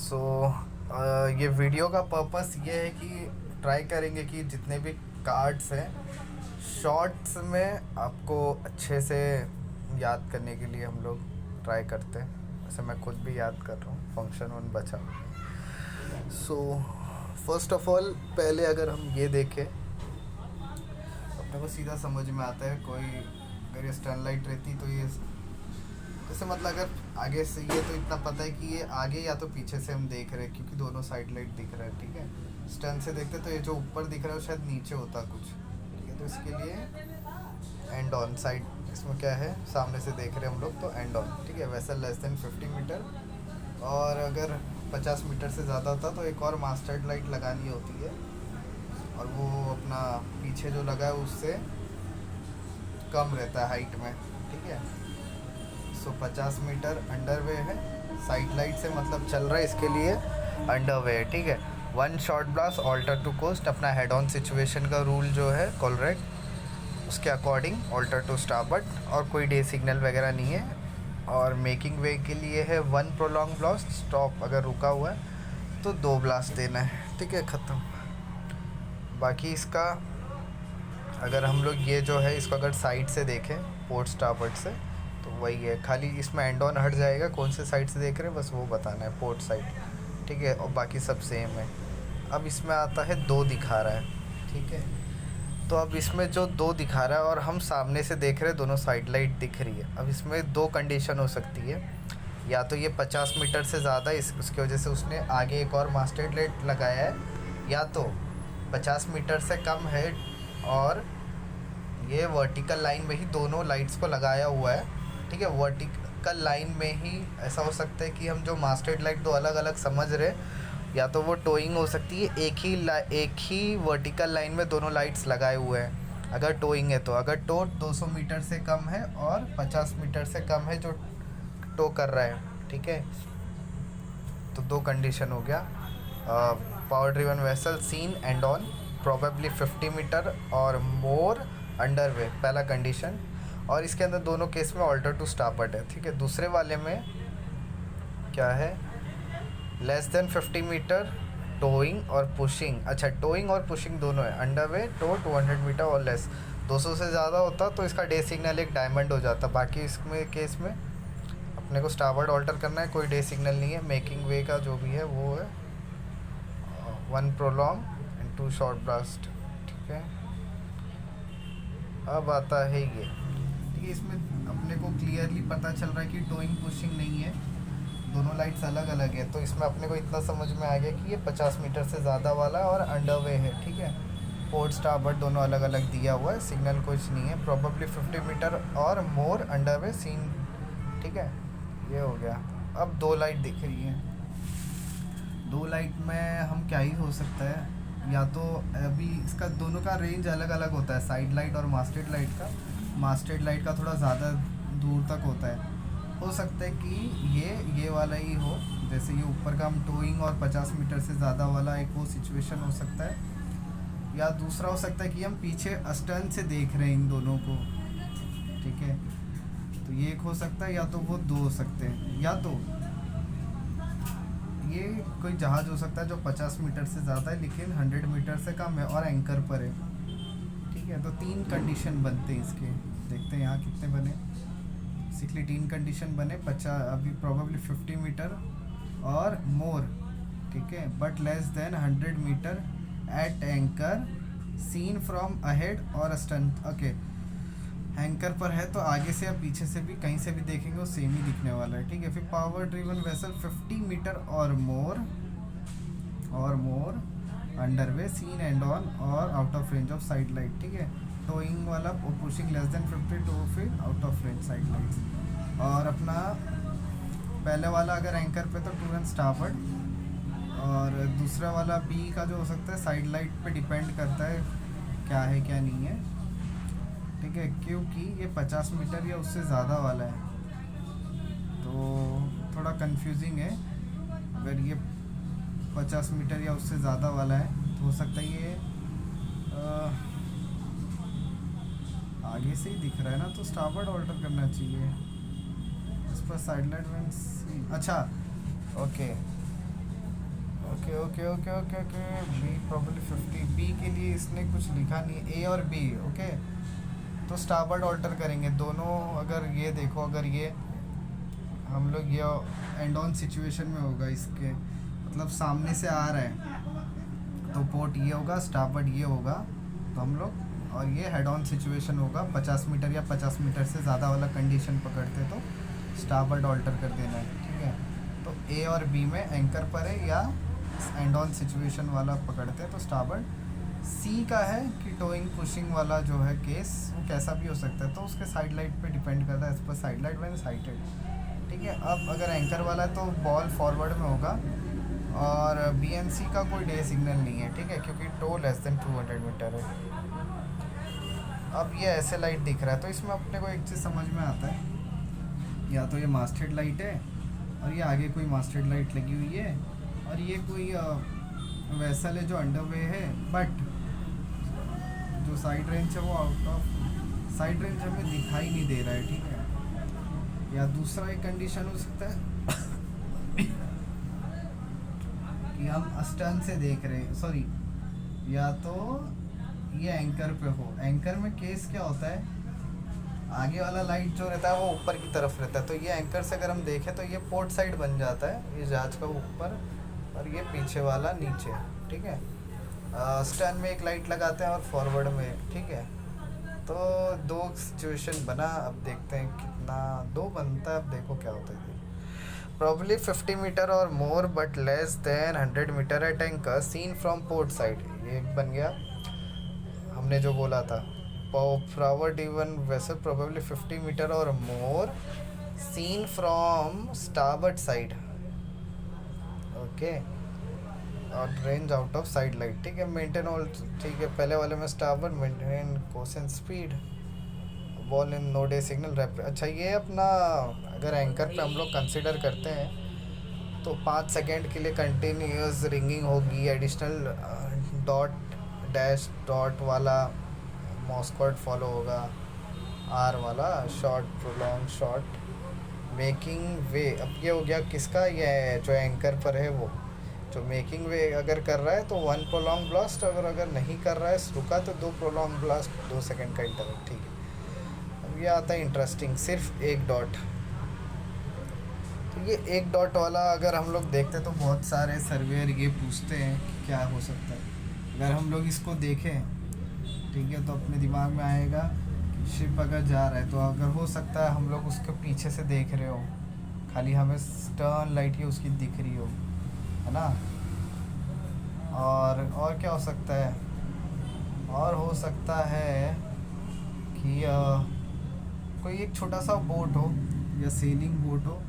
सो ये वीडियो का पर्पस ये है कि ट्राई करेंगे कि जितने भी कार्ड्स हैं शॉर्ट्स में आपको अच्छे से याद करने के लिए हम लोग ट्राई करते हैं। वैसे मैं खुद भी याद कर रहा हूँ, फंक्शन वन बचा। सो फर्स्ट ऑफ ऑल पहले अगर हम ये देखें अपने को सीधा समझ में आता है। कोई अगर ये स्टर्न लाइट रहती तो ये जैसे मतलब अगर आगे से ये तो इतना पता है कि ये आगे या तो पीछे से हम देख रहे हैं क्योंकि दोनों साइड लाइट दिख रहा है। ठीक है, स्टर्न से देखते तो ये जो ऊपर दिख रहा है शायद नीचे होता कुछ। ठीक है, तो इसके लिए एंड ऑन साइड, इसमें क्या है सामने से देख रहे हैं हम लोग तो एंड ऑन। ठीक है, वैसे लेस देन 50 मीटर, और अगर 50 मीटर से ज़्यादा होता तो एक और मास्टर्ड लाइट लगानी होती है, और वो अपना पीछे जो लगा है उससे कम रहता है हाइट में। ठीक है, 50 मीटर अंडरवे है, साइड लाइट से मतलब चल रहा है, इसके लिए अंडरवे है। ठीक है, one short blast alter to कोस्ट, अपना हेड ऑन सिचुएशन का रूल जो है कॉलरेक्ट उसके अकॉर्डिंग ऑल्टर टू स्टारबोर्ड, और कोई डे सिग्नल वगैरह नहीं है। और मेकिंग वे के लिए है वन प्रोलॉन्ग ब्लास्ट, स्टॉप अगर रुका हुआ है तो 2 ब्लास्ट देना है। ठीक है, ख़त्म। बाकी इसका अगर हम लोग ये जो है इसको अगर साइड से देखें पोर्ट स्टारबोर्ड से तो वही है, खाली इसमें एंड ऑन हट जाएगा, कौन से साइड से देख रहे हैं बस वो बताना है, पोर्ट साइड। ठीक है, और बाकी सब सेम है। अब इसमें आता है 2 दिखा रहा है। ठीक है, तो अब इसमें जो 2 दिखा रहा है और हम सामने से देख रहे हैं दोनों साइड लाइट दिख रही है। अब इसमें 2 कंडीशन हो सकती है, या तो ये 50 मीटर से ज़्यादा इस उसकी वजह से उसने आगे एक और मास्टर्ड लाइट लगाया है, या तो 50 मीटर से कम है और ये वर्टिकल लाइन में ही दोनों लाइट्स को लगाया हुआ है। ठीक है, वर्टिकल लाइन में ही ऐसा हो सकता है कि हम जो मास्टर्ड लाइट 2 अलग अलग समझ रहे, या तो वो टोइंग हो सकती है, एक ही वर्टिकल लाइन में दोनों लाइट्स लगाए हुए हैं अगर टोइंग है तो। अगर टो 200 मीटर से कम है और 50 मीटर से कम है जो टो कर रहा है। ठीक है, तो 2 कंडीशन हो गया। Power driven vessel seen end on probably 50 metre और मोर अंडरवे, पहला कंडीशन। और इसके अंदर दोनों केस में ऑल्टर टू स्टारबोर्ड है। ठीक है, दूसरे वाले में क्या है, लेस देन 50 मीटर टोइंग और पुशिंग। अच्छा, टोइंग और पुशिंग दोनों है, अंडरवे टो 200 मीटर और लेस। 200 से ज़्यादा होता तो इसका डे सिग्नल एक डायमंड हो जाता। बाकी इसमें केस में अपने को स्टारबोर्ड ऑल्टर करना है, कोई डे सिग्नल नहीं है। मेकिंग वे का जो भी है वो है 1 प्रोलॉन्ग एंड 2 शॉर्ट ब्लास्ट। ठीक है, अब आता है ये। ठीक है, इसमें अपने को क्लियरली पता चल रहा है कि टोइंग पुशिंग नहीं है, दोनों लाइट्स अलग अलग है। तो इसमें अपने को इतना समझ में आ गया कि ये 50 मीटर से ज़्यादा वाला और अंडरवे है। ठीक है, पोर्ट स्टारबोर्ड दोनों अलग अलग दिया हुआ है, सिग्नल कुछ नहीं है। प्रोबेबली 50 मीटर और मोर अंडरवे सीन। ठीक है, ये हो गया। अब 2 लाइट दिख रही है, 2 लाइट में हम क्या ही हो सकता है, या तो अभी इसका दोनों का रेंज अलग अलग होता है, साइड लाइट और मास्टर्ड लाइट का। मास्टर्ड लाइट का थोड़ा ज़्यादा दूर तक होता है, हो सकता है कि ये वाला ही हो, जैसे ये ऊपर का हम टोइंग और 50 मीटर से ज़्यादा वाला एक वो सिचुएशन हो सकता है। या दूसरा हो सकता है कि हम पीछे अस्टर्न से देख रहे हैं इन दोनों को। ठीक है, तो ये एक हो सकता है, या तो वो 2 हो सकते हैं, या तो ये कोई जहाज़ हो सकता है जो 50 मीटर से ज़्यादा है लेकिन 100 मीटर से कम है और एंकर पर है। ठीक है, तो 3 कंडीशन बनते हैं इसके, देखते हैं यहाँ कितने बने। बेसिकली 3 कंडीशन बने, 50 अभी प्रोबेबली 50 मीटर और मोर। ठीक है, but less than 100 metre at anchor seen from ahead और स्टन। ओके, एंकर पर है तो आगे से या पीछे से भी कहीं से भी देखेंगे वो सेम ही दिखने वाला है। ठीक है, फिर पावर ड्रिवन वेसल 50 मीटर और more underway seen end on और out of range of side light. ठीक है, टोइंग वाला और पुशिंग लेस देन 50 टू फिर out of range side lights. और अपना पहले वाला अगर एंकर पे तो 2 एंड स्टारबोर्ड, और दूसरा वाला बी का जो हो सकता है साइड लाइट पे डिपेंड करता है क्या है क्या नहीं है। ठीक है, क्योंकि ये 50 मीटर या उससे ज़्यादा वाला है तो थोड़ा कंफ्यूजिंग है। अगर ये 50 मीटर या उससे ज़्यादा वाला है तो हो सकता है ये आगे से ही दिख रहा है ना, तो स्टारबोर्ड ऑल्टर करना चाहिए इस पर साइड लाइट। अच्छा, okay, okay okay okay okay okay B probably 50, B के लिए इसने कुछ लिखा नहीं है, ए और बी। ओके तो स्टारबोर्ड ऑल्टर करेंगे दोनों। अगर ये देखो, अगर ये हम लोग ये एंड ऑन सिचुएशन में होगा, इसके मतलब सामने से आ रहा है तो पोर्ट ये होगा, स्टारबोर्ड ये होगा, तो हम लोग, और ये हेड ऑन सिचुएशन होगा 50 मीटर या 50 मीटर से ज़्यादा वाला कंडीशन पकड़ते तो स्टारबोर्ड ऑल्टर कर देना है। ठीक है, तो ए और बी में एंकर पर है या एंड ऑन सिचुएशन वाला पकड़ते हैं तो स्टारबोर्ड। सी का है कि टोइंग पुशिंग वाला जो है केस वो कैसा भी हो सकता है, तो उसके साइड लाइट पे डिपेंड करता है, इस पर साइड लाइट मैंने साइटेड। ठीक है, अब अगर एंकर वाला है तो बॉल फॉरवर्ड में होगा और बीएनसी का कोई डे सिग्नल नहीं है। ठीक है, क्योंकि टो लेस देन 200 मीटर है। अब ये ऐसे लाइट दिख रहा है तो इसमें अपने को एक चीज़ समझ में आता है, या तो ये मास्टर्ड लाइट है और ये आगे कोई मास्टर्ड लाइट लगी हुई है और ये कोई वेसल है जो अंडरवे है, बट जो साइड रेंज है वो आउट ऑफ साइड रेंज हमें दिखाई नहीं दे रहा है। ठीक है, या दूसरा एक कंडीशन हो सकता है कि हम अस्टर्न से देख रहे हैं, सॉरी, या तो ये एंकर पे हो। एंकर में केस क्या होता है, आगे वाला लाइट जो रहता है वो ऊपर की तरफ रहता है, तो ये एंकर से अगर हम देखें तो ये पोर्ट साइड बन जाता है, ये जहाज का ऊपर और ये पीछे वाला नीचे। ठीक है, स्टर्न में एक लाइट लगाते हैं और फॉरवर्ड में एक। ठीक है, तो दो सिचुएशन बना, अब देखते हैं कितना दो बनता है, अब देखो क्या होता है। प्रॉब्ली 50 मीटर और more but less than 100 metre at anchor seen from port side, ये एक बन गया हमने जो बोला था। Forward even vessel probably 50 metre और more seen from starboard side. Okay, और range out of side light. ठीक है, मेंटेन ऑल। ठीक है, पहले वाले में starboard, maintain constant speed, ball in no day signal wrap. अच्छा, ये अपना अगर एंकर पे हम लोग कंसिडर करते हैं तो 5 सेकेंड के लिए कंटिन्यूस रिंगिंग होगी, एडिशनल डॉट डैश डॉट वाला मॉस्कॉट फॉलो होगा, आर वाला शॉर्ट प्रोलॉन्ग शॉर्ट मेकिंग वे। अब ये हो गया किसका, ये जो एंकर पर है वो जो मेकिंग वे अगर कर रहा है तो 1 प्रोलॉन्ग ब्लास्ट, अगर नहीं कर रहा है रुका तो 2 प्रोलॉन्ग ब्लास्ट, 2 सेकेंड का इंटरवल। ठीक है, अब ये आता है इंटरेस्टिंग, सिर्फ एक डॉट। तो ये एक डॉट वाला अगर हम लोग देखते हैं तो बहुत सारे सर्वेयर ये पूछते हैं कि क्या हो सकता है। अगर हम लोग इसको देखें, ठीक है, तो अपने दिमाग में आएगा कि शिप अगर जा रहा है तो अगर हो सकता है हम लोग उसके पीछे से देख रहे हो, खाली हमें स्टर्न लाइट ही उसकी दिख रही हो, है ना। और क्या हो सकता है, और हो सकता है कि कोई एक छोटा सा बोट हो या सेलिंग बोट हो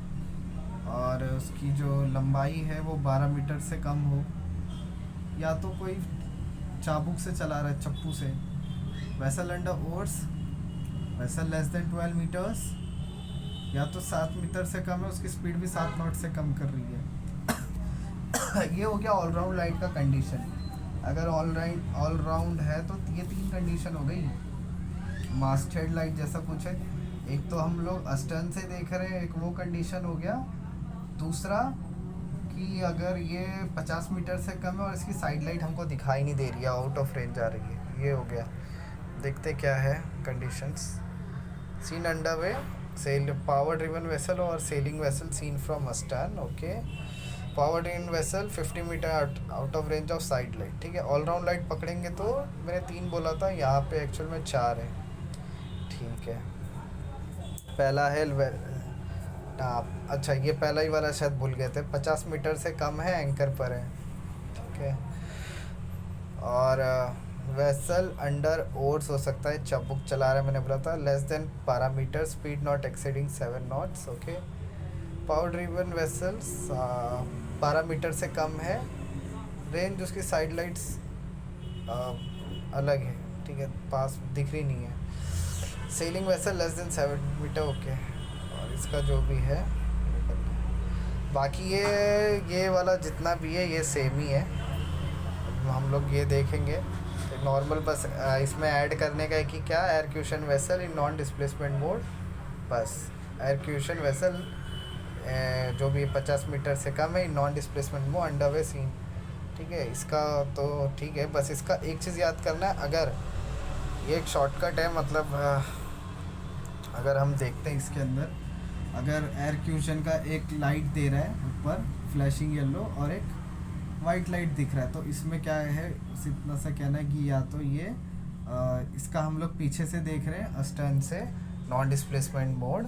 और उसकी जो लंबाई है वो 12 मीटर से कम हो, या तो कोई चाबुक से चला रहा है, चप्पू से। Vessel under oars, vessel less than 12 metres, या तो 7 मीटर से कम है, उसकी स्पीड भी 7 नॉट से कम कर रही है। ये हो गया ऑलराउंड लाइट का कंडीशन। अगर ऑलराउंड है तो ये 3 कंडीशन हो गई। मास्टर्ड लाइट जैसा कुछ है, एक तो हम लोग अस्टर्न से देख रहे हैं, एक वो कंडीशन हो गया। दूसरा कि अगर ये 50 मीटर से कम है और इसकी साइड लाइट हमको दिखाई नहीं दे रही है, आउट ऑफ रेंज आ रही है, ये हो गया। देखते क्या है conditions. Seen underway, sail power driven vessel और sailing vessel seen from astern. Okay, power driven vessel 50 metre out of range of side light. ठीक है, ऑलराउंड लाइट पकड़ेंगे तो मैंने 3 बोला था, यहाँ पे एक्चुअल में 4 है। ठीक है, पहला है अच्छा, ये पहला ही वाला शायद भूल गए थे, 50 मीटर से कम है, एंकर पर है। ठीक है, और वेसल अंडर ओर्स हो सकता है, चबुक चला रहा है, मैंने बोला था। Less than 12 metre, speed not exceeding 7 knots. Okay, power driven vessels 12 metre से कम है, रेंज उसकी साइड लाइट्स अलग है। ठीक है, पास दिख रही नहीं है। Sailing vessel less than 7 metre. Okay, और इसका जो भी है बाकी ये वाला जितना भी है ये सेम ही है। हम लोग ये देखेंगे नॉर्मल, बस इसमें ऐड करने का है कि क्या air cushion vessel in non displacement mode, बस एयरक्यूशन वेसल जो भी 50 मीटर से कम है in non displacement mode underway seen ठीक है। इसका तो ठीक है, बस इसका एक चीज़ याद करना है, अगर ये एक शॉर्टकट है, मतलब अगर हम देखते हैं इसके अंदर, अगर एयर क्यूशन का एक लाइट दे रहा है ऊपर फ्लैशिंग येलो और एक वाइट लाइट दिख रहा है, तो इसमें क्या है, बस इतना सा कहना है कि या तो ये इसका हम लोग पीछे से देख रहे हैं अस्टर्न से, नॉन डिस्प्लेसमेंट मोड,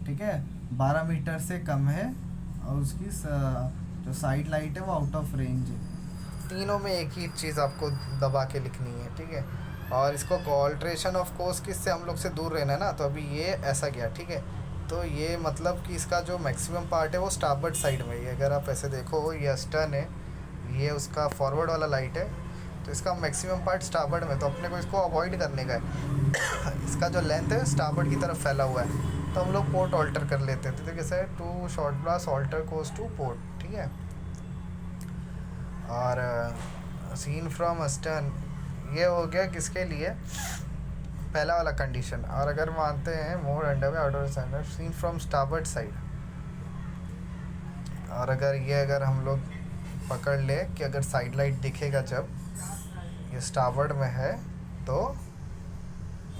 ठीक है, 12 मीटर से कम है, और उसकी जो साइड लाइट है वो आउट ऑफ रेंज है। तीनों में एक ही चीज़ आपको दबा के लिखनी है, ठीक है। और इसको ऑल्ट्रेशन ऑफ कोर्स किससे हम लोग से दूर रहना है ना, तो अभी ये ऐसा गया, ठीक है। तो ये मतलब कि इसका जो मैक्सिमम पार्ट है वो स्टारबोर्ड साइड में ही है। अगर आप ऐसे देखो, ये अस्टर्न है, ये उसका फॉरवर्ड वाला लाइट है, तो इसका मैक्सिमम पार्ट स्टारबोर्ड में, तो अपने को इसको अवॉइड करने का है। इसका जो लेंथ है स्टारबोर्ड की तरफ फैला हुआ है, तो हम लोग पोर्ट ऑल्टर कर लेते थे, तो कैसे two short blast alter course to port, ठीक है। और सीन फ्रॉम अस्टर्न, ये हो गया किसके लिए, पहला वाला कंडीशन। और अगर मानते हैं more under outer side, seen from starboard side, और अगर हम लोग पकड़ ले कि अगर साइड लाइट दिखेगा जब ये स्टारबोर्ड में है, तो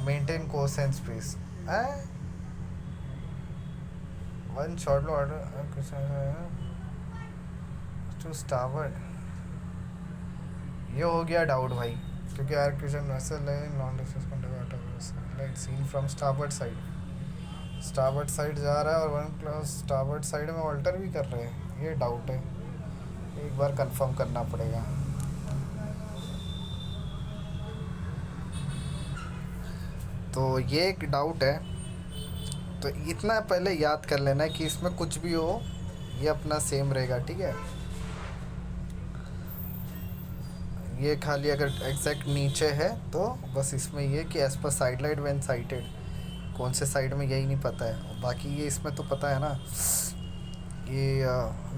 maintain course and space, one short order to starboard. ये हो गया डाउट भाई, क्योंकि एयर क्यूशन वेसल है, non light seen from starboard side, starboard side जा रहा है और वन प्लस स्टारबोर्ड साइड में ऑल्टर भी कर रहे हैं, ये डाउट है, एक बार कंफर्म करना पड़ेगा। तो ये एक डाउट है, तो इतना पहले याद कर लेना है कि इसमें कुछ भी हो ये अपना सेम रहेगा, ठीक है। ये खाली अगर एग्जैक्ट नीचे है तो बस इसमें ये कि as per side light when cited, कौन से साइड में यही नहीं पता है, बाकी ये इसमें तो पता है ना, ये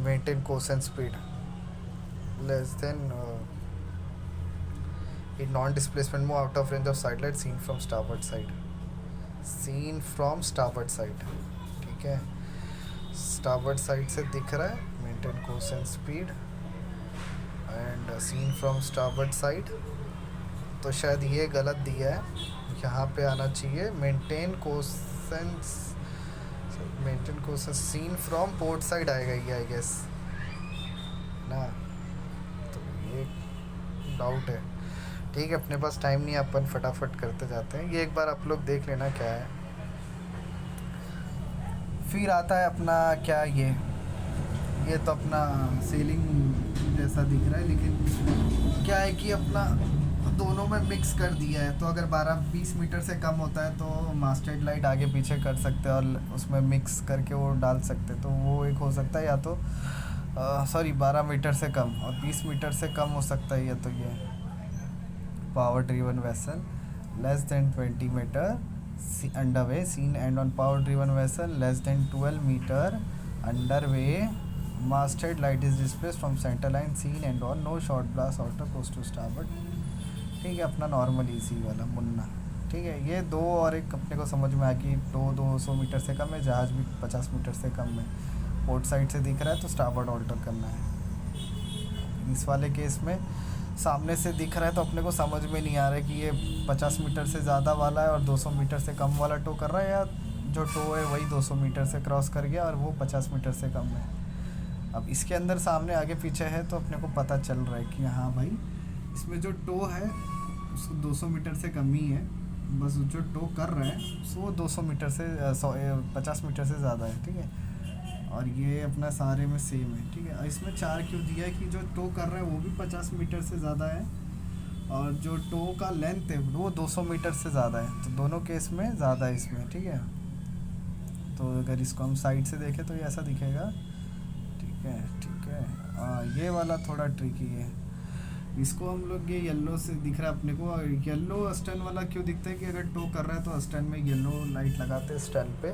maintain course and speed less than in non displacement move out of range of side light seen from starboard side, seen from starboard side, ठीक है। स्टारबोर्ड साइड से दिख रहा है, maintain course and speed and seen from starboard side, तो शायद ये गलत दिया है, यहाँ पे आना चाहिए maintain courses, seen from port side आएगा ये, आई गेस ना। तो ये डाउट है, ठीक है, अपने पास टाइम नहीं है, अपन फटाफट करते जाते हैं। ये एक बार आप लोग देख लेना क्या है। फिर आता है अपना क्या, ये तो अपना सेलिंग जैसा दिख रहा है, लेकिन क्या है कि अपना दोनों में मिक्स कर दिया है, तो अगर 12-20 मीटर से कम होता है तो मास्टर्ड लाइट आगे पीछे कर सकते हैं और उसमें मिक्स करके वो डाल सकते हैं, तो वो एक हो सकता है, या तो 12 मीटर से कम और 20 मीटर से कम हो सकता है, या तो ये power driven vessel less than 20 metre underway seen end on power driven vessel less than 12 metre underway masthead light is displaced from centre line seen end on no short blast alter कोस्ट to starboard, ठीक है, अपना normal easy वाला मुन्ना, ठीक है। ये दो और एक अपने को समझ में आया कि 200 मीटर से कम है, जहाज़ भी 50 मीटर से कम है, पोर्ट साइड से दिख रहा है तो स्टारबोर्ड ऑल्टर करना है। इस वाले केस में सामने से दिख रहा है तो अपने को समझ में नहीं आ रहा है कि ये 50 मीटर से ज़्यादा वाला है और 200 मीटर से कम वाला टो कर रहा है, या जो टो है वही 200 मीटर से क्रॉस कर गया और वो 50 मीटर से कम है। अब इसके अंदर सामने आगे पीछे है तो अपने को पता चल रहा है कि हाँ भाई, इसमें जो टो है उसको 200 मीटर से कम ही है, बस जो टो कर रहा है वो 200 मीटर से 50 मीटर से ज़्यादा है, ठीक है। और ये अपना सारे में सेम है, ठीक है। इसमें 4 क्यों दिया है कि जो टो कर रहा है वो भी 50 मीटर से ज़्यादा है और जो टो का लेंथ है वो 200 मीटर से ज़्यादा है, तो दोनों केस में ज़्यादा है इसमें, ठीक है। तो अगर इसको हम साइड से देखें तो ये ऐसा दिखेगा, ठीक है, ठीक है। ये वाला थोड़ा ट्रिकी है, इसको हम लोग ये येलो से दिख रहा है अपने को, येलो अस्टर्न वाला क्यों दिखता है कि अगर टो कर रहा है तो अस्टर्न में येलो लाइट लगाते हैं स्टर्न पे,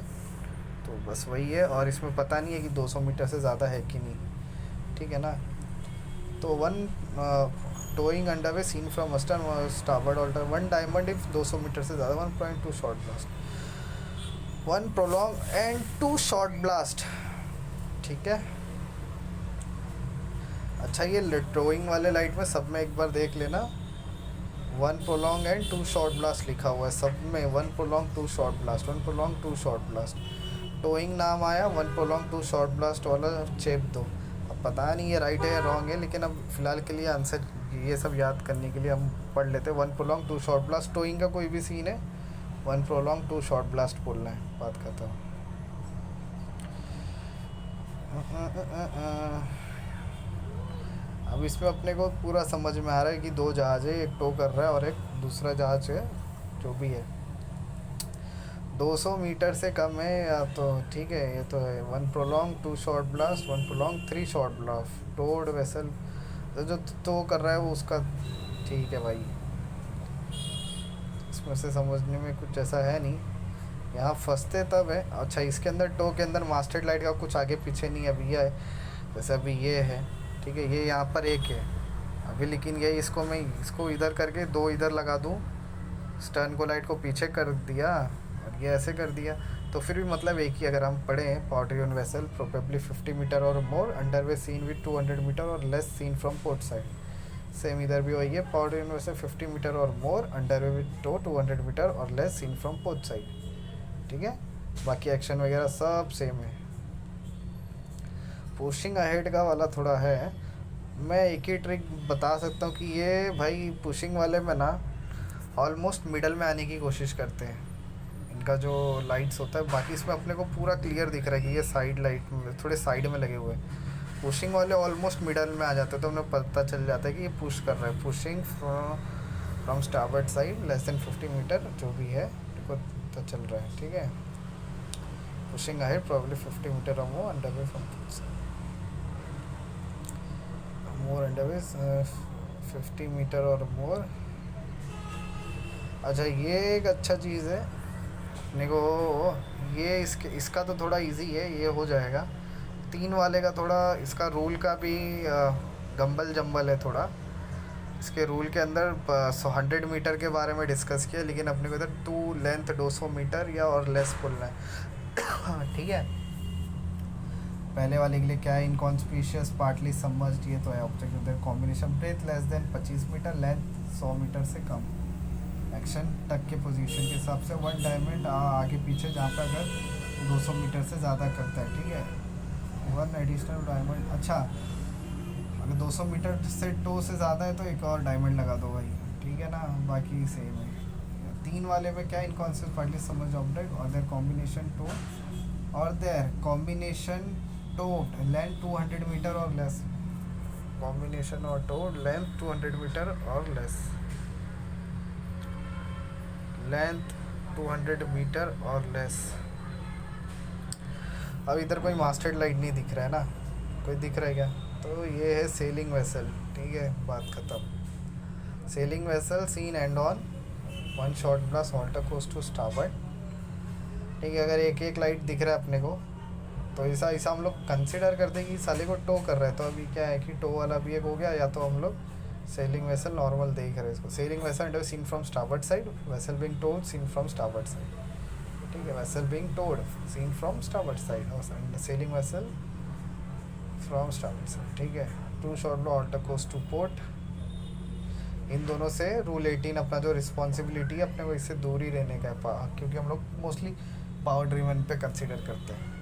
तो बस वही है। और इसमें पता नहीं है कि 200 मीटर से ज़्यादा है कि नहीं, ठीक है ना। तो one towing underway seen from astern starboard alter 1 diamond if 200 metre से ज़्यादा 1.2 short blast 1 prolonged and 2 short blast, ठीक है। अच्छा ये टोइंग वाले लाइट में सब में एक बार देख लेना, 1 प्रोलॉन्ग एंड 2 शॉर्ट ब्लास्ट लिखा हुआ है सब में, 1 prolong 2 short blast, 1 prolong 2 short blast. Towing नाम आया, 1 प्रोलॉन्ग 2 शॉर्ट ब्लास्ट वाला चेप दो। अब पता नहीं ये राइट है या रॉन्ग है, लेकिन अब फिलहाल के लिए आंसर ये सब याद करने के लिए हम पढ़ लेते हैं। 1 प्रोलॉन्ग 2 शॉर्ट ब्लास्ट, टोइंग का कोई भी सीन है 1 प्रोलॉन्ग 2 शॉर्ट ब्लास्ट बोलना है, बात करता हूँ। अब इसमें अपने को पूरा समझ में आ रहा है कि 2 जहाज है, एक टो कर रहा है और एक दूसरा जहाज है जो भी है। 200 मीटर से कम है या तो ठीक है, ये तो है। 1 prolong 2 short blast, 1 prolong 3 short blast, towed vessel. तो जो तो कर रहा है वो उसका ठीक है भाई, इसमें से समझने में कुछ ऐसा है नहीं। यहाँ फंसते तब है। अच्छा इसके अंदर टो के अंदर मास्टर लाइट का कुछ आगे पीछे नहीं अभी है, जैसे अभी ये है ठीक है, ये यहाँ पर एक है अभी, लेकिन ये इसको मैं इसको इधर करके 2 इधर लगा दूँ, स्टर्न को लाइट को पीछे कर दिया और ये ऐसे कर दिया, तो फिर भी मतलब एक ही। अगर हम पढ़ें power driven vessel probably 50 metre और more underway seen with 200 metre और less seen from port side. Same इधर भी वही है, पावर ड्रिवन वेसल 50 मीटर और more underway with tow 200 metre और less seen from port side, ठीक है। बाकी एक्शन वगैरह सब सेम है। पुशिंग अहेड का वाला थोड़ा है, मैं एक ही ट्रिक बता सकता हूँ कि ये भाई पुशिंग वाले में ना ऑलमोस्ट मिडल में आने की कोशिश करते हैं, इनका जो लाइट्स होता है। बाकी इसमें अपने को पूरा क्लियर दिख रहा है कि ये साइड लाइट में थोड़े साइड में लगे हुए हैं। पुशिंग वाले ऑलमोस्ट मिडल में आ जाते हैं, तो हमें पता चल जाता है कि ये पुश कर रहा है। Pushing from starboard side less than 50 metre जो भी है तो पता चल रहा है, ठीक है। पुशिंग अहेड प्रोबेबली 50 मीटर और more underway from more underway 50 metre और मोर। अच्छा ये एक अच्छा चीज़ है अपने को, ये इसका तो थोड़ा इजी है, ये हो जाएगा। 3 वाले का थोड़ा इसका रूल का भी गम्बल जम्बल है थोड़ा। इसके रूल के अंदर 100 मीटर के बारे में डिस्कस किया, लेकिन अपने को इधर 2 लेंथ 200 मीटर या और लेस बोलना है ठीक है। पहले वाले के लिए क्या है, इनकॉन्स्पिशियस पार्टली सबमर्ज्ड, ये तो है ऑब्जेक्ट उधर combination breadth less than 25 metre, length 100 metre से कम। एक्शन टक के पोजीशन के हिसाब से 1 डायमंड आगे पीछे जहाँ पर अगर 200 मीटर से ज़्यादा करता है, ठीक है। 1 एडिशनल डायमंड। अच्छा अगर 200 मीटर से टो से ज़्यादा है तो एक और डायमंड लगा दो भाई, ठीक है ना। बाकी सेम है। 3 वाले में क्या, इनकॉन्शियस पार्टली समझ ऑब्जेक्ट और देयर कॉम्बिनेशन टो और their combination tow length 200 metre और लेस। कॉम्बिनेशन और टो लेंथ 200 मीटर और लेस, लेंथ 200 मीटर और लेस। अब इधर कोई मास्टर्ड लाइट नहीं दिख रहा है ना, कोई दिख रहा है क्या? तो ये है सेलिंग वेसल, ठीक है, बात ख़त्म। Sailing vessel seen end on 1 short blast alter course to starboard, ठीक है। अगर एक एक लाइट दिख रहा है अपने को तो ऐसा हम लोग कंसिडर करते हैं कि साले को टो कर रहा है। तो अभी क्या है कि टो वाला भी एक हो गया, या तो हम लोग सेलिंग वेसल नॉर्मल देख रहे हैं इसको। Sailing vessel seen from starboard side, vessel being towed seen from starboard side, ठीक है। Vessel being towed seen from starboard side और sailing vessel from starboard side, ठीक है। 2 short alter course to port. इन दोनों से रूल 18 अपना जो रिस्पॉन्सिबिलिटी है अपने को इससे दूर ही रहने का है, क्योंकि हम लोग मोस्टली पावर ड्रिवन पे कंसिडर करते हैं।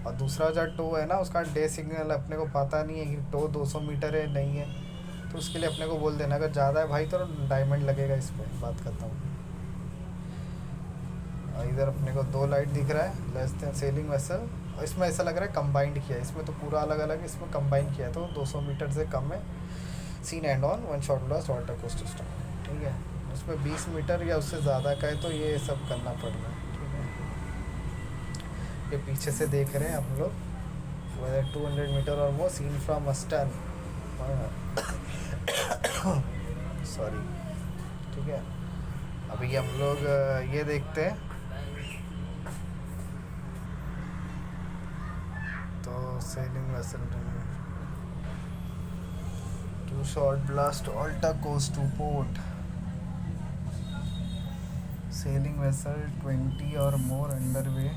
और दूसरा जो टो है ना उसका डे सिग्नल अपने को पता नहीं है कि टो 200 मीटर है नहीं है, तो उसके लिए अपने को बोल देना अगर ज़्यादा है भाई तो डायमंड लगेगा इस पर, बात करता हूँ। और इधर अपने को 2 लाइट दिख रहा है लेस देन सेलिंग वेसल, और इसमें ऐसा लग रहा है कंबाइंड किया है, इसमें तो पूरा अलग अलग है, इसमें कंबाइन किया है। तो 200 मीटर से कम है, seen end on 1 short blast alter course to starboard, ठीक है। उसमें 20 मीटर या उससे ज़्यादा का है तो ये सब करना पड़ रहा है, ठीक है। ये पीछे से देख रहे हैं हम लोग 200 मीटर और वो सीन फ्रॉम अस्टर्न, सॉरी, ठीक है। अभी हम लोग ये देखते हैं, तो sailing vessel 2 short blast alter course to port, sailing vessel 20 और मोर अंडरवे।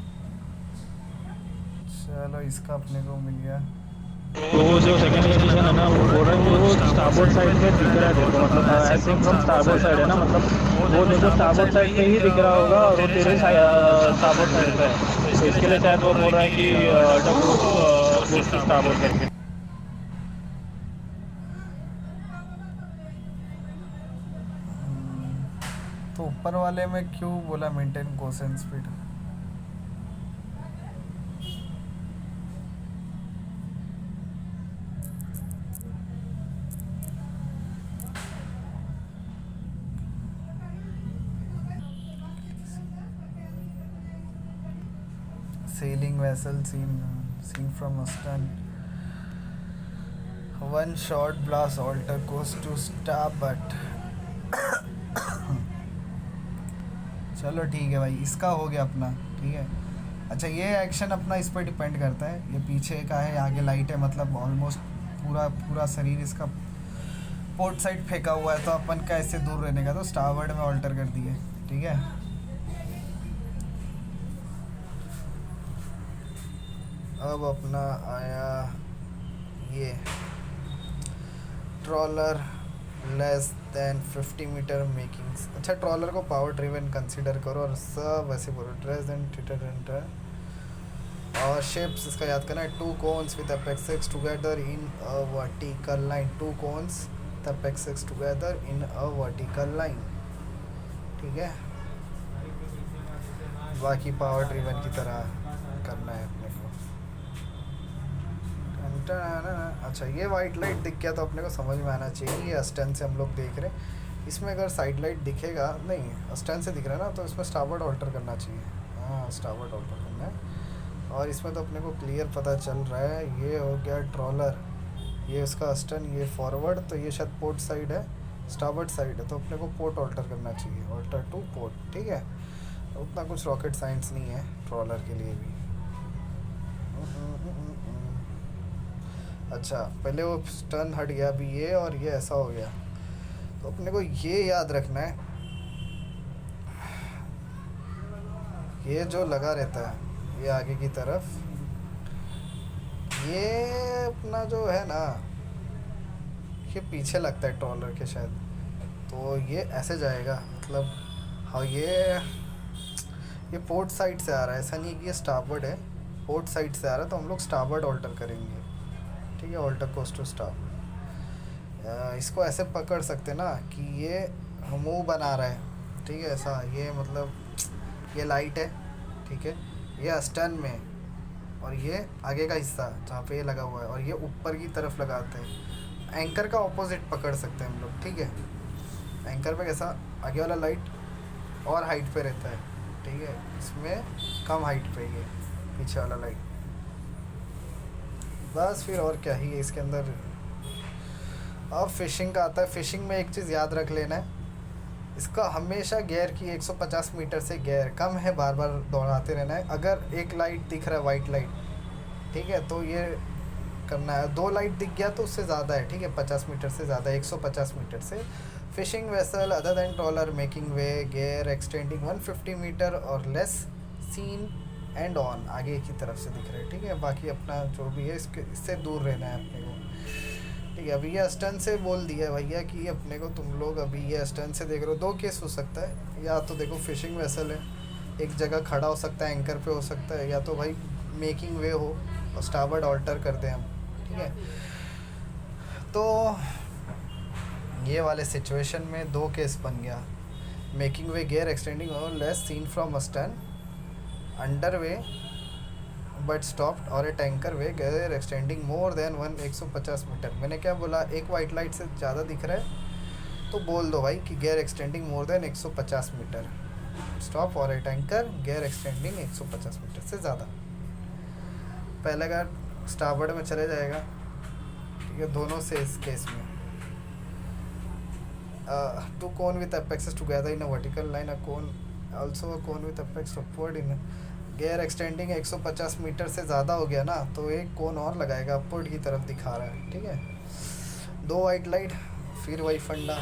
चलो इसका अपने को मिल गया तो वो जो सेकंड कंडीशन है ना, वो बोल रहा है कि वो स्टारबोर्ड साइड में दिख रहा है तेरे को, मतलब ऐसे फ्रॉम स्टारबोर्ड साइड है ना, मतलब वो तेरे को स्टारबोर्ड साइड पे ही दिख रहा होगा और वो तेरे स्टारबोर्ड साइड पे है, तो इसके लिए शायद वो बोल रहा है कि मूव टू स्टारबोर्ड करके। तो ऊपर वाले में क्यों बोला maintain constant speed? Sailing vessel seen from astern. One short blast alter goes to starboard. चलो ठीक है भाई, इसका हो गया अपना। ठीक है, अच्छा ये एक्शन अपना इस पर डिपेंड करता है। ये पीछे का है, आगे लाइट है, मतलब ऑलमोस्ट पूरा पूरा शरीर इसका पोर्ट साइड फेंका हुआ है, तो अपन का ऐसे दूर रहने का, तो स्टारवर्ड में ऑल्टर कर दिए। ठीक है, अब अपना आया ये trawler less than 50 metre making. अच्छा, ट्रॉलर को पावर ड्रिवन कंसीडर करो और सब वैसे बोलो। ड्रेस एंड और शेप्स इसका याद करना है। 2 cones with apex together in a vertical line. 2 cones with apex together in a vertical line. ठीक है, बाकी पावर ड्रिवन की तरह करना है अपने को। अच्छा, ये वाइट लाइट दिख गया तो अपने को समझ में आना चाहिए ये अस्टन से हम लोग देख रहे हैं। इसमें अगर साइड लाइट दिखेगा, नहीं अस्टन से दिख रहा है ना, तो इसमें स्टारबोर्ड ऑल्टर करना चाहिए। हाँ, स्टारबोर्ड ऑल्टर करना है। और इसमें तो अपने को क्लियर पता चल रहा है, ये हो गया ट्रॉलर, ये उसका अस्टन, ये फॉरवर्ड, तो ये शायद पोर्ट साइड है, स्टारबोर्ड साइड है, तो अपने को पोर्ट ऑल्टर करना चाहिए। Alter to port. ठीक है, उतना कुछ रॉकेट साइंस नहीं है ट्रॉलर के लिए भी। अच्छा, पहले वो टर्न हट गया, अभी ये और ये ऐसा हो गया, तो अपने को ये याद रखना है, ये जो लगा रहता है ये आगे की तरफ, ये अपना जो है ना, ये पीछे लगता है ट्रॉलर के शायद, तो ये ऐसे जाएगा, मतलब हाँ ये पोर्ट साइड से आ रहा है, ऐसा नहीं कि ये स्टारबोर्ड है, पोर्ट साइड से आ रहा है, तो हम लोग स्टारबोर्ड ऑल्टर करेंगे। ठीक है, ऑल्टर कोस टू स्टारबोर्ड। इसको ऐसे पकड़ सकते ना कि ये मुंह बना रहा है। ठीक है, ऐसा, ये मतलब ये लाइट है, ठीक है, ये अस्टर्न में, और ये आगे का हिस्सा जहाँ पे ये लगा हुआ है, और ये ऊपर की तरफ लगाते हैं। एंकर का ऑपोजिट पकड़ सकते हैं हम लोग। ठीक है, एंकर पे कैसा आगे वाला लाइट और हाइट पे रहता है, ठीक है, इसमें कम हाइट पे ये पीछे वाला लाइट। बस फिर और क्या ही है इसके अंदर। अब फिशिंग का आता है। फिशिंग में एक चीज़ याद रख लेना है, इसका हमेशा गियर की 150 मीटर से गियर कम है, बार बार दौड़ाते रहना है। अगर एक लाइट दिख रहा है, वाइट लाइट, ठीक है, तो ये करना है। 2 लाइट दिख गया तो उससे ज़्यादा है, ठीक है, 50 मीटर से ज़्यादा, 150 मीटर से। Fishing vessel other than trawler making way gear extending 150 metre और लेस सीन एंड ऑन, आगे की तरफ से दिख रहा है। ठीक है, बाकी अपना जो भी है इससे दूर रहना है अपने को। ठीक है, अभी ये अस्टन से बोल दिया है भैया कि अपने को, तुम लोग अभी ये अस्टन से देख रहे हो। 2 केस हो सकता है, या तो देखो फिशिंग वेसल है, एक जगह खड़ा हो सकता है, एंकर पे हो सकता है, या तो भाई मेकिंग वे हो और स्टारबोर्ड ऑल्टर कर दें हम। ठीक है, तो ये वाले सिचुएशन में 2 केस बन गया। मेकिंग वे गियर एक्सटेंडिंग और less seen from astern, under way but stopped, और a tanker way gear extending more than 150 metre. मैंने क्या बोला, एक वाइट लाइट से ज़्यादा दिख रहा है तो बोल दो भाई कि gear extending more than 150 metre, stop, और a tanker gear extending 150 metre से ज़्यादा। पहले का स्टारबोर्ड में चले जाएगा। ठीक है, दोनों से इस केस में 2 cone with apexes together in a vertical line, a cone also a cone with apex upward in gear extending 150 metre से ज़्यादा हो गया ना, तो एक कोन और लगाएगा, अपवर्ड की तरफ दिखा रहा है। ठीक है, 2 वाइट लाइट, फिर वही फंडा,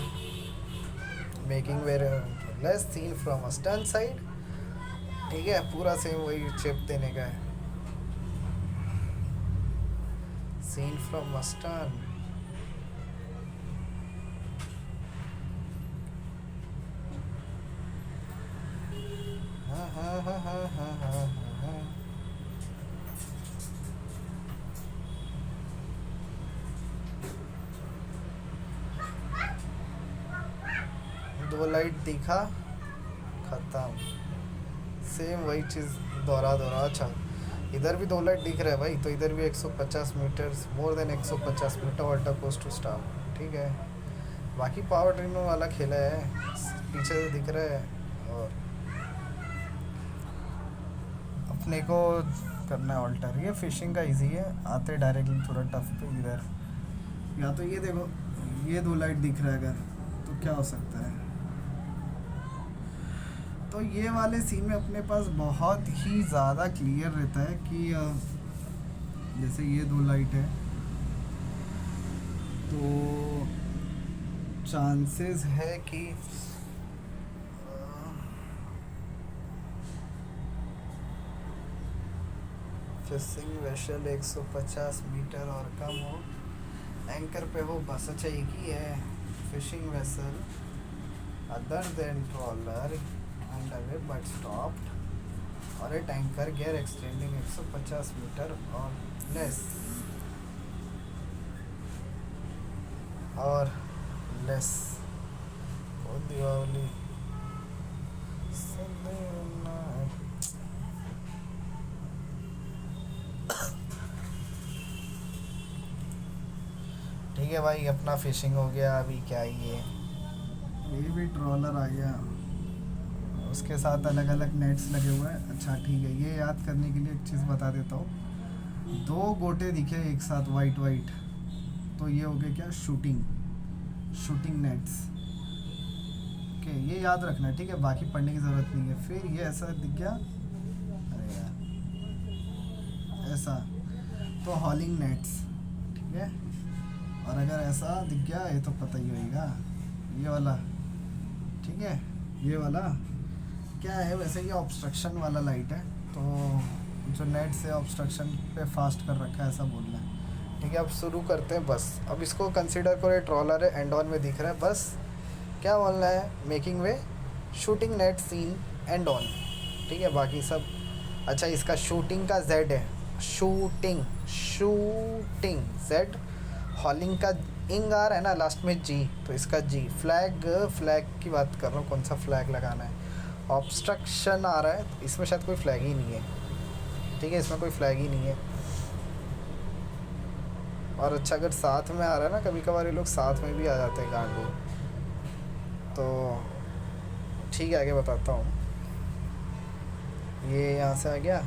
making way less seen from astern side. ठीक है, पूरा सेम वही शेप देने का है। Seen from astern. हाँ हाँ हाँ हाँ हाँ हाँ हाँ। दो लाइट दिखा, खत्म। सेम वही चीज़ दोहरा दोहरा। अच्छा, इधर भी दो लाइट दिख रहा है भाई, तो इधर भी 150 metre, more than 150 metre alter कोस्ट टू स्टार। ठीक है, बाकी पावर ट्रेनर वाला खेला है, पीछे से दिख रहा है। और अपने को करना है अल्टर। ये फिशिंग का इजी है, आते डायरेक्टली थोड़ा टफ पे इधर। या तो ये देखो, ये दो लाइट दिख रहा है अगर, तो क्या हो सकता है। तो ये वाले सीन में अपने पास बहुत ही ज़्यादा क्लियर रहता है कि जैसे ये दो लाइट है, तो चांसेस है कि फिशिंग वेसल 150 मीटर और कम हो, एंकर पे हो, बस अच्छा एक ही है fishing vessel other than trawler under but stopped और a tanker gear extending 150 metre और लेस और लेस। ओ दीपावली ठीक है भाई, अपना फिशिंग हो गया। अभी क्या ये भी ट्रॉलर आ गया, उसके साथ अलग अलग नेट्स लगे हुए हैं। अच्छा ठीक है, ये याद करने के लिए एक चीज़ बता देता हूँ। दो गोटे दिखे एक साथ वाइट वाइट, तो ये हो गया क्या, शूटिंग नेट्स। ओके, ये याद रखना है, ठीक है, बाकी पढ़ने की ज़रूरत नहीं है। फिर ये ऐसा दिख गया, अरे यार ऐसा, तो हॉलिंग नेट्स। ठीक है, और अगर ऐसा दिख गया, ये तो पता ही होगा, ये वाला। ठीक है, ये वाला क्या है, वैसे ये ऑब्स्ट्रक्शन वाला लाइट है, तो जो नेट से ऑब्स्ट्रक्शन पे फास्ट कर रखा है, ऐसा बोलना है। ठीक है, अब शुरू करते हैं। बस अब इसको कंसीडर करो, ये ट्रॉलर है, एंड ऑन में दिख रहा है। बस क्या बोलना है, making way shooting net seen end on. ठीक है, बाकी सब अच्छा। इसका शूटिंग का जेड है, शूटिंग जेड। हॉलिंग का इंग आ रहा है ना लास्ट में जी, तो इसका जी। फ्लैग की बात कर रहा हूँ, कौन सा फ्लैग लगाना है। ऑब्स्ट्रक्शन आ रहा है, तो इसमें शायद कोई फ्लैग ही नहीं है। ठीक है, इसमें कोई फ्लैग ही नहीं है। और अच्छा, अगर साथ में आ रहा है ना, कभी कभार ये लोग साथ में भी आ जाते हैं गांडू। तो ठीक है, आगे बताता हूँ। ये यहाँ से आ गया,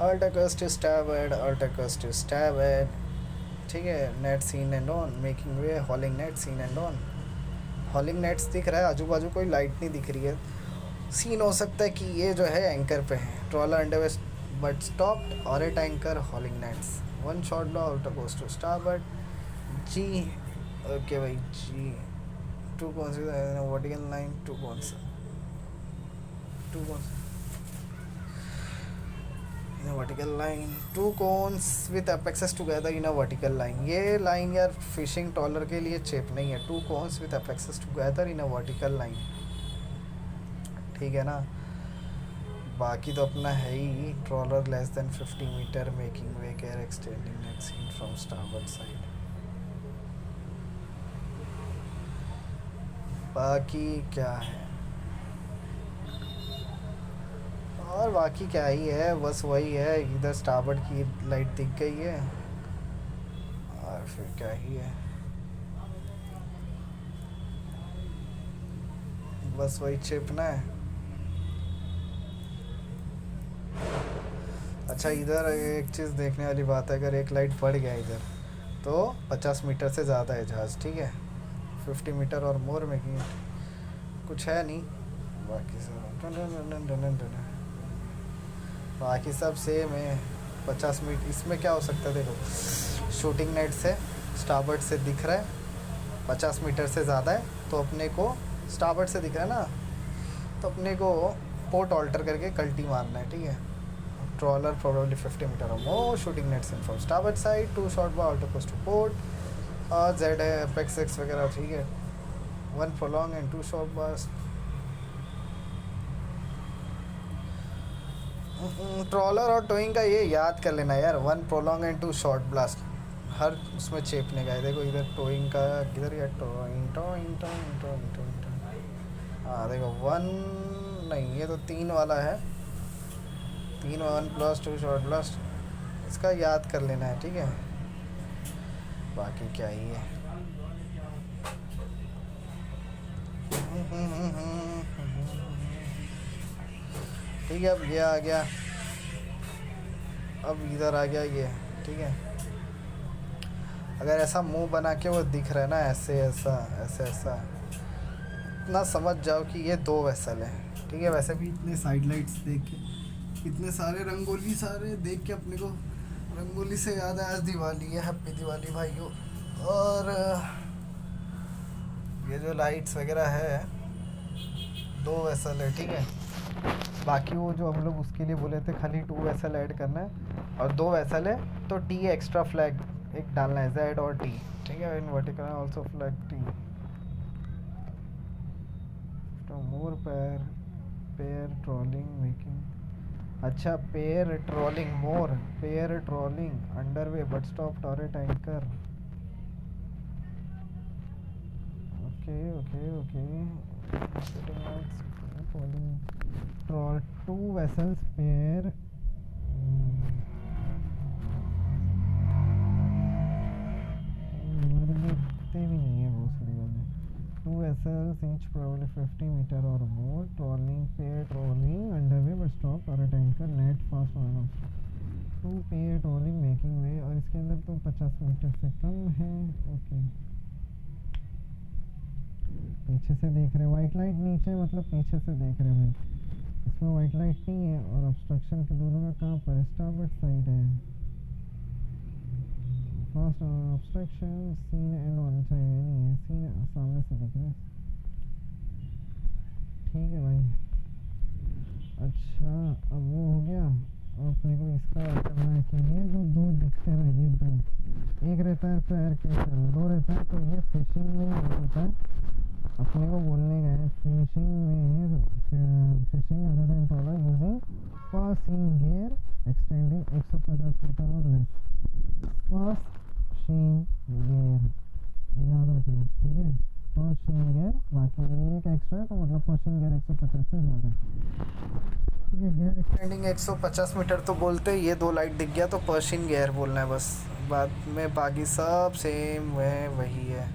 अल्टा कोस्ट टू स्टैबर्ड। ठीक है, net seen end on, making way hauling net seen end on. Hauling nets दिख रहा है, आजू बाजू कोई लाइट नहीं दिख रही है। सीन हो सकता है कि ये जो है एंकर पे है, ट्रॉलर अंडर बट स्टॉप्ड और a tanker hauling nets. One short लो आउट गोस टू स्टारबर्ड जी। ओके भाई जी। टू कौन सी वर्टिकल लाइन, टू कौन सा vertical line, two cones with apexes together in a vertical line. ये लाइन यार फिशिंग ट्रॉलर के लिए चेप नहीं है, two cones with apexes together in a vertical line. ठीक है ना, बाकी तो अपना है ही। Trawler less than 50 metre, making way gear extending net seen from starboard side. बाकी क्या है, और बाकी क्या ही है, बस वही है। इधर स्टारबोर्ड की लाइट दिख गई है, और फिर क्या ही है, बस वही चिपना है। अच्छा, इधर एक चीज़ देखने वाली बात है, अगर एक लाइट पड़ गया इधर, तो 50 मीटर से ज़्यादा है जहाज़। ठीक है, 50 मीटर और मोर मेकिंग कुछ है नहीं। बाकी सब सेम है। 50 मीटर इसमें क्या हो सकता है, देखो शूटिंग नेट से स्टारबोर्ड से दिख रहा है, 50 मीटर से ज़्यादा है, तो अपने को स्टारबोर्ड से दिख रहा है ना, तो अपने को पोर्ट ऑल्टर करके कल्टी मारना है। ठीक है, trawler probably 50 meter or more, shooting nets in from starboard side, 2 short bar outer coast to port, और Z है apex 6 वगैरह, ठीक है. 1 prolong and 2 short bars. Trawler और टोइंग का ये याद कर लेना यार, 1 प्रोलॉन्ग एंड 2 शॉर्ट ब्लास्ट, हर उसमें चेपने का है. देखो इधर टोइंग का, किधर या towing towing towing towing towing. हाँ देखो 1 नहीं, ये तो 3 वाला है, 3 1 प्लस 2 शॉर्ट ब्लास्ट, इसका याद कर लेना है, ठीक है. बाकी क्या ही है. ठीक है, अब ये आ गया, अब इधर आ गया ये, ठीक है. अगर ऐसा मुंह बना के वो दिख रहा है ना, ऐसे ऐसा ऐसे ऐसा, इतना समझ जाओ कि ये 2 वेसल है, ठीक है. वैसे भी इतने साइड लाइट्स देख के, इतने सारे रंगोली सारे देख के अपने को रंगोली से याद है, आज दिवाली है, हैप्पी दिवाली भाइयों. और ये जो लाइट्स वगैरह है 2 वेसल है, ठीक है. बाकी वो जो हम लोग उसके लिए बोले थे खाली 2 वेसल ऐड करना है, और 2 वेसल है तो टी एक्स्ट्रा फ्लैग एक डालना है, जेड और टी, ठीक है. In vertical also flag T. तो मोर पेयर ट्रॉलिंग मेकिंग, अच्छा pair trawling, more pair trawling under way but stop टॉरेट anchor. Okay okay okay. Trawl 2 vessels pair. देखते भी नहीं है भोसड़ी वाले. 2 vessels each probably 50 meter or more, trolling pair trolling underway but stop or anchor net fast on off. 2 pair trolling making way, और इसके अंदर तो 50 मीटर से कम है. ओके, पीछे से देख रहे, वाइट लाइट नीचे मतलब पीछे से देख रहे भाई. इसमें वाइट लाइट नहीं है, और ऑब्स्ट्रक्शन के दोनों का कहाँ पर है, स्टारबोर्ड साइड है. First obstruction seen end on side नहीं है, सीन सामने से दिख रहा है, ठीक है भाई. अच्छा, अब वो हो गया. और अपने को इसका करना है कि ये जो 2 दिखते हैं ये 2, एक रहता है फायर कैचर, 2 रहता है, तो ये फिशिंग में होता है. अपने को बोलने का है फिशिंग में, fishing other than trawler using passing gear extending 150 metre और लेस. पासिंग गियर याद रखना, ठीक है. पासिंग गियर, बाकी एक एक्स्ट्रा है तो मतलब पासिंग गियर 150 से ज़्यादा, ठीक है. गियर एक्सटेंडिंग 150 मीटर तो बोलते, ये 2 लाइट दिख गया तो पर्शियन गियर बोलना है बस. बाद में बाकी सब सेम है, वही है,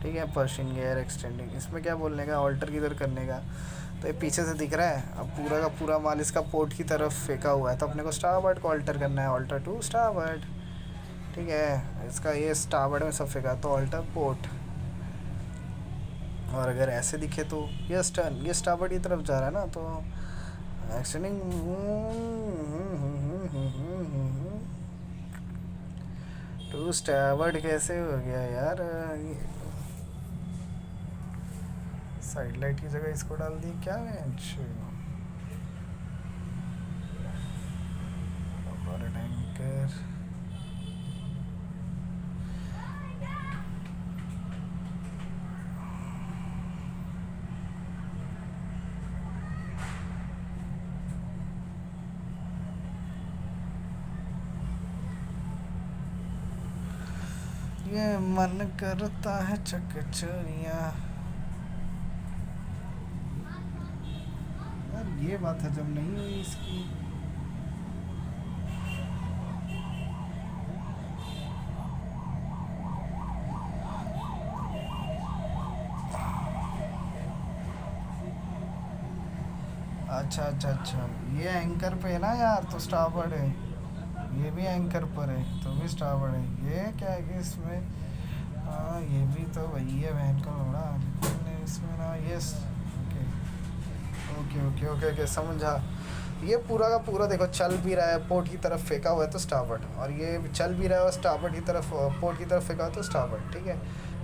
ठीक है. पर्शियन गियर एक्सटेंडिंग, इसमें क्या बोलने का, ऑल्टर किधर करने का. तो ये पीछे से दिख रहा है, अब पूरा का पूरा माल इसका पोर्ट की तरफ फेंका हुआ है, तो अपने को स्टारबोर्ड को ऑल्टर करना है, ऑल्टर टू स्टारबोर्ड, ठीक है. इसका ये स्टारबोर्ड में सब फेंका तो ऑल्टर पोर्ट. और अगर ऐसे दिखे तो ये स्टर्न, ये स्टारबोर्ड की तरफ जा रहा है ना, तो एक्सटेंडिंग टू स्टारबोर्ड कैसे हो गया यार. साइड लाइट की जगह इसको डाल दी क्या है. टैंकर ये मन करता है चकचोरियाँ. यार ये बात है जब नहीं हुई इसकी. अच्छा अच्छा अच्छा, ये एंकर पे है ना यार, तो स्टारबोर्ड है. ये भी एंकर पर है तो भी स्टारबोर्ड है. ये क्या है कि इसमें हाँ, ये भी तो वही है बहन का बड़ा, लेकिन इसमें ना ये okay okay okay okay okay समझा. ये पूरा का पूरा देखो चल भी रहा है, पोर्ट की तरफ फेंका हुआ है तो स्टारबोर्ड, और ये चल भी रहा है और स्टारबोर्ड की तरफ, पोर्ट की तरफ फेंका हुआ तो स्टारबोर्ड, ठीक है.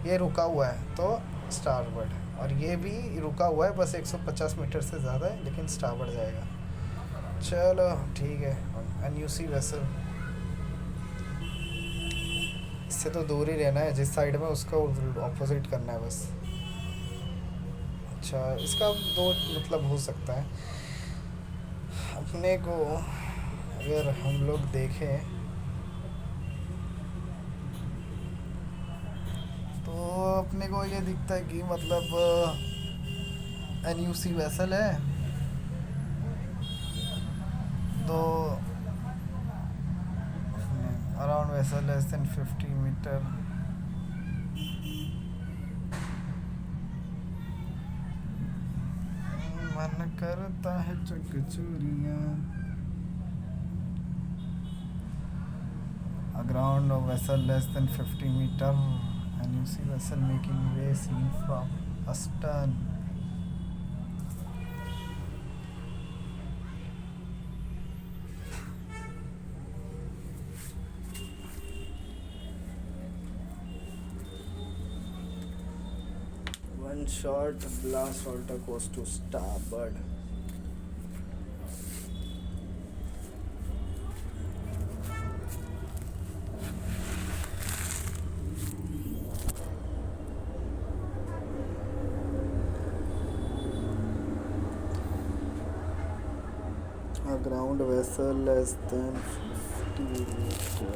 ये रुका हुआ है तो स्टारबोर्ड, और ये भी रुका हुआ है बस 150 मीटर से ज़्यादा है, लेकिन स्टारबोर्ड जाएगा. चलो ठीक है। एनयूसी वेसल इससे तो दूर ही रहना है, जिस साइड में उसका ऑपोजिट करना है बस। अच्छा इसका दो मतलब हो सकता है अपने को, अगर हम लोग देखें तो अपने को ये दिखता है कि मतलब एनयूसी वेसल है तो around vessel less than 50 metre. मन करता है चकचोरियाँ। Aground of vessel less than 50 meter and you see vessel making way seen from astern. One shot blast alter goes to starboard. Ground vessel less than 50 meter.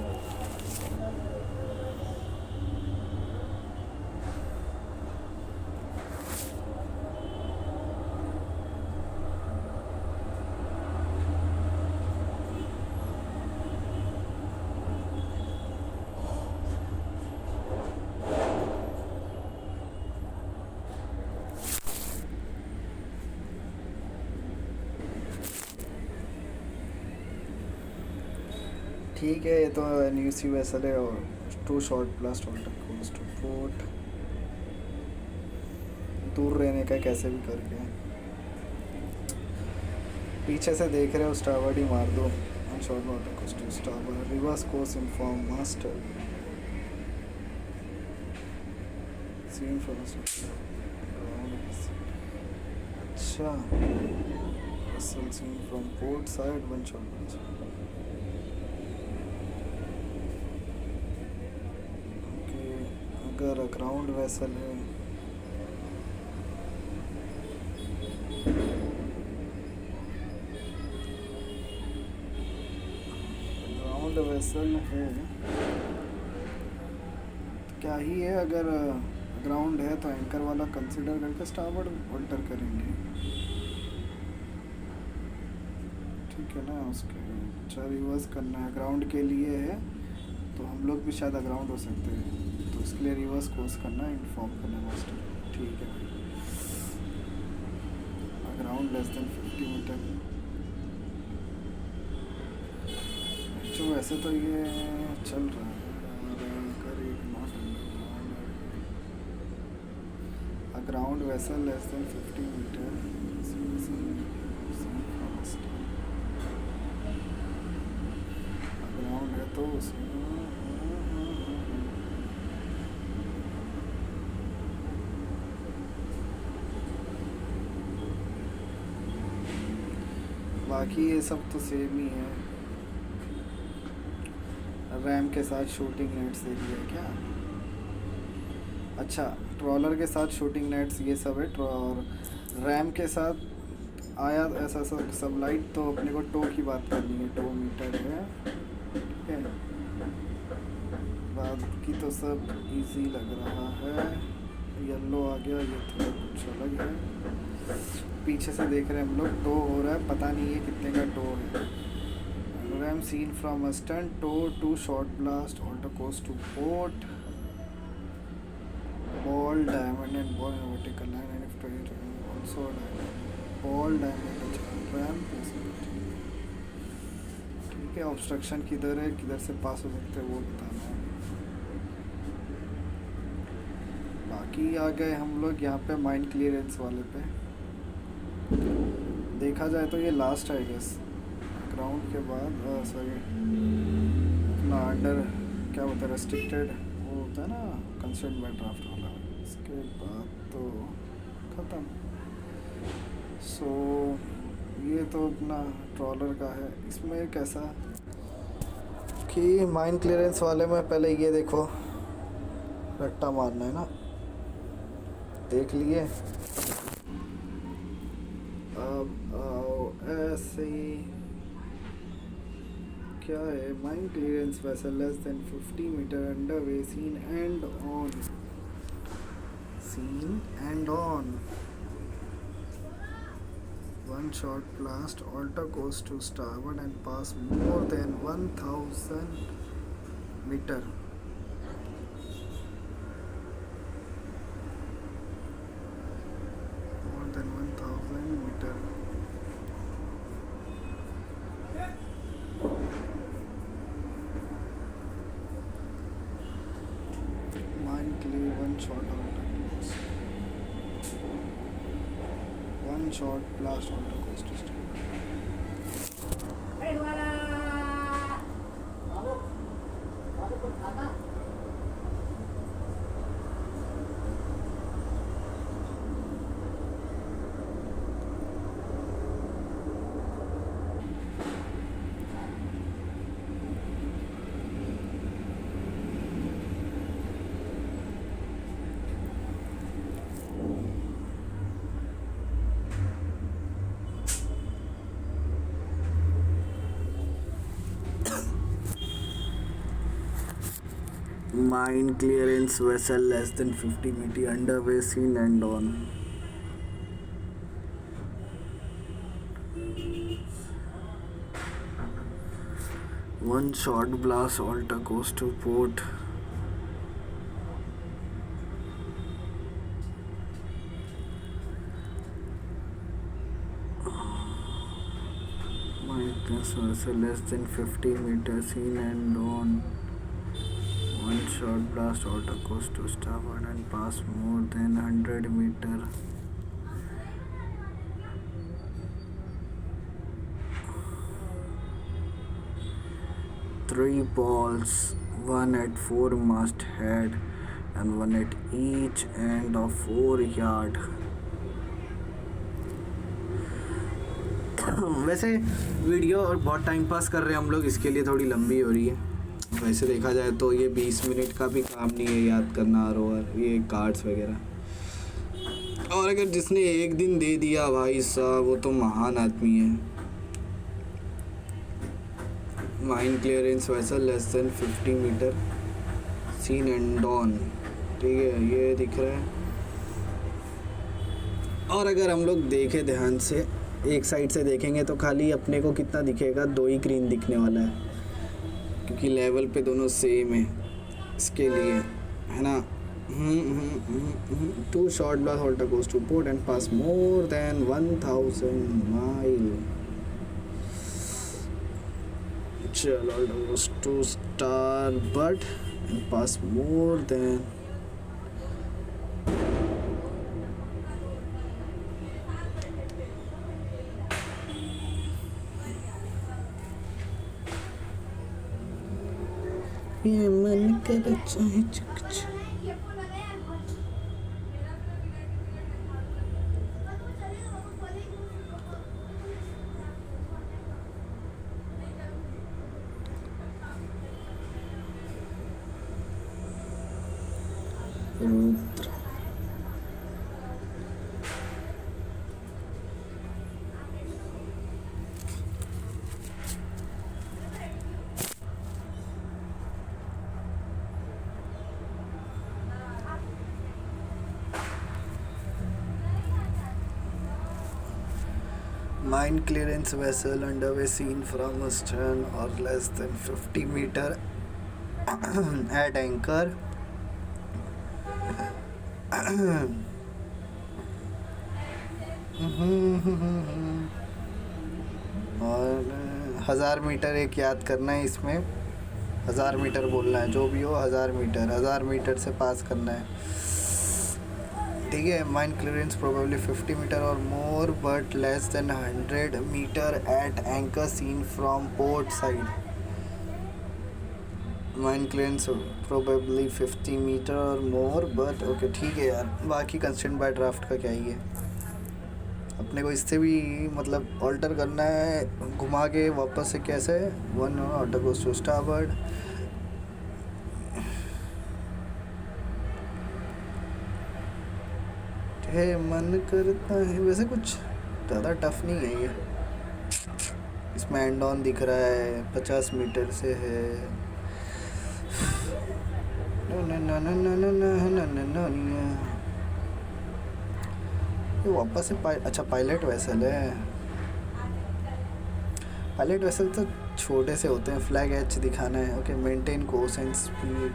ठीक है, ये तो एनयूसी vessel है और 2 short blast alter course to port. दूर रहने का कैसे भी करके, पीछे से देख रहे हो स्टारबोर्ड ही मार दो। One short alter course to starboard, reverse course inform master seen first. अच्छा vessel seen from port side, one short. अगर ग्राउंड वेसल है क्या ही है, अगर ग्राउंड है तो एंकर वाला कंसीडर करके स्टारबोर्ड अल्टर करेंगे, ठीक है ना। उसके अच्छा रिवर्स करना है, ग्राउंड के लिए है तो हम लोग भी शायद ग्राउंड हो सकते हैं, तो इसके लिए रिवर्स कोर्स करना है, इन्फॉर्म करना मास्टर, ठीक है। Ground less than 50 metre. जो वैसे तो ये चल रहा है ground vessel less than 50 metre. Ground है तो बाकी ये सब तो सेम ही है। रैम के साथ शूटिंग नेट्स दे दिया क्या? अच्छा, ट्रॉलर के साथ शूटिंग नेट्स ये सब है, और रैम के साथ आया ऐसा सब लाइट। तो अपने को टो की बात करनी है, 2 मीटर है, ठीक है। बाकी तो सब इजी लग रहा है। येलो आ गया, ये थोड़ा कुछ अलग है। पीछे से देख रहे हैं हम लोग, टो हो रहा है, पता नहीं है कितने का टो है। RAM seen from astern, tow two short blast alter course to port, ball diamond and ball in vertical line, and if to hit also ball diamond ramp, ठीक है। ऑब्स्ट्रक्शन किधर है, किधर से पास हो सकते हैं वो बताना है। बाकी आ गए हम लोग यहाँ पे माइन क्लियरेंस वाले पे। देखा जाए तो ये लास्ट है गेस, ग्राउंड के बाद सॉरी अपना अंडर क्या होता है रेस्ट्रिक्टेड, वो होता है ना कंस्ट्रेंट बाय ड्राफ्ट वाला, इसके बाद तो ख़त्म। सो ये तो अपना ट्रॉलर का है। इसमें कैसा कि माइन क्लियरेंस वाले में पहले ये देखो, रट्टा मारना है ना, देख लिए। अब आओ ऐसे ही, क्या है, mine clearance vessel less than 50 metre under way, seen end on, seen end on, one shot blast alter goes to starboard and pass more than 1000 meter, more than 1000 meter, mine clear, one shot alter goes, one shot blast alter goes to starboard. Mine clearance vessel less than 50 meter underway, seen and on. One shot blast alter goes to port. Mine clearance vessel less than 50 meter, seen and on. One shot blast alter goes to starboard and pass more than 100 meter. Three balls, one at foremast head and one at each end of foreyard. वैसे video और बहुत time pass कर रहे हैं हम लोग, इसके लिए थोड़ी लंबी हो रही है। वैसे देखा जाए तो ये 20 मिनट का भी काम नहीं है याद करना और ये कार्ड्स वगैरह। और अगर जिसने एक दिन दे दिया भाई साहब, वो तो महान आदमी है। Mine clearance vessel less than 50 metre, seen end on, ठीक है, ये दिख रहा है। और अगर हम लोग देखें ध्यान से, एक साइड से देखेंगे तो खाली अपने को कितना दिखेगा, 2 ही ग्रीन दिखने वाला है, क्योंकि लेवल पे दोनों सेम है इसके लिए, है ना। 2 shot blast alter goes to port and pass more than 1000 mile. चल alter goes to starboard and pass more than ये मन कर चाहे चक Rudra. Mine clearance vessel underway, seen from astern or less than 50 meter at anchor. और 1000 metre एक याद करना है, इसमें 1000 मीटर बोलना है, जो भी हो 1000 मीटर से पास करना है, ठीक है। माइन क्लियरेंस प्रोबेबली 50 मीटर और more but less than 100 metre at anchor, seen from port side. Mine clearance probably 50 metre और मोर बट, ओके ठीक है यार, बाकी कंस्टेंट बाय ड्राफ्ट का क्या ही है। अब अपने को इससे भी मतलब ऑल्टर करना है, घुमा के वापस से कैसे 1 ऑटो गोस टू स्टारबोर्ड। है मन करता है, वैसे कुछ ज़्यादा टफ नहीं है ये। इसमें एंड ऑन दिख रहा है, 50 मीटर से है। ये वापस से अच्छा पायलट वेसल है। पायलट वेसल तो छोटे से होते हैं, फ्लैग एच दिखाना है। Okay, maintain course and speed.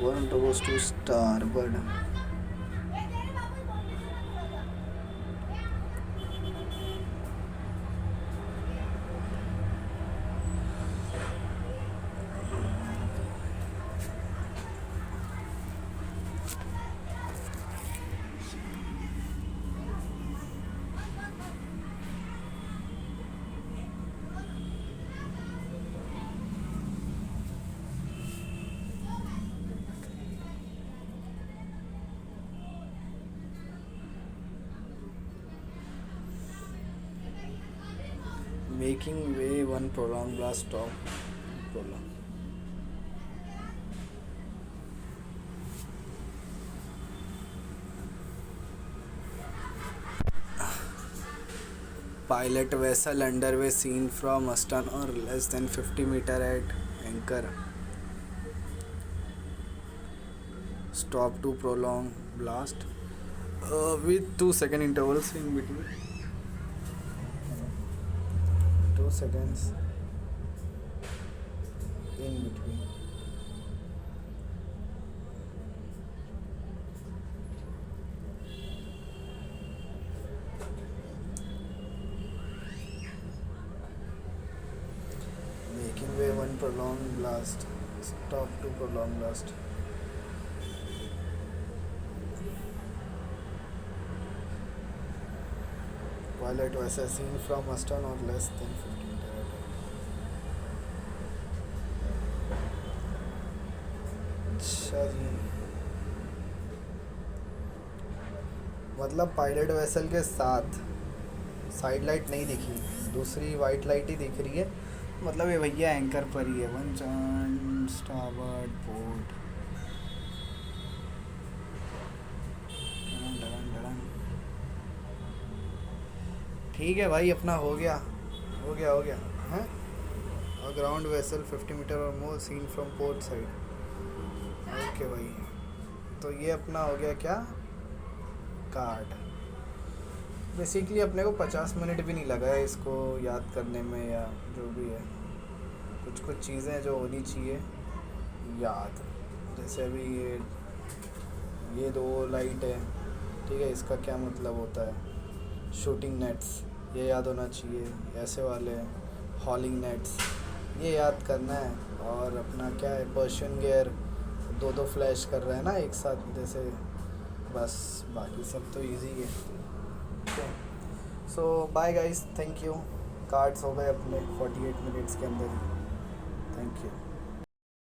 One goes to starboard. Making way, one prolonged blast stop. Prolong. Pilot vessel underway seen from astern or less than 50 meter at anchor. Stop to prolong blast with 2-second intervals in between. 2 seconds in between. Making way, one prolonged blast. Stop to prolonged blast. Pilot vessel seen from astern or less than 50 meter. अच्छा जी, मतलब pilot vessel के साथ side light नहीं दिखी, दूसरी white light ही दिख रही है। मतलब ये भैया एंकर पर ही है। वन चांद स्टारबोर्ड पोर्ट। ठीक है भाई, अपना हो गया हैं। और ग्राउंड वेसल 50 मीटर और more seen from port side. Okay भाई, तो ये अपना हो गया क्या, कार्ड। बेसिकली अपने को 50 मिनट भी नहीं लगा है इसको याद करने में, या जो भी है। कुछ चीज़ें जो होनी चाहिए याद, जैसे अभी ये 2 लाइट है, ठीक है, इसका क्या मतलब होता है। शूटिंग नेट्स ये याद होना चाहिए, ऐसे वाले हॉलिंग नेट्स ये याद करना है। और अपना क्या है, पर्शियन गियर 2 फ्लैश कर रहा है ना एक साथ जैसे, बस बाकी सब तो इजी है। So bye guys, thank you. Cards हो गए अपने 48 मिनट्स के अंदर ही। Thank you.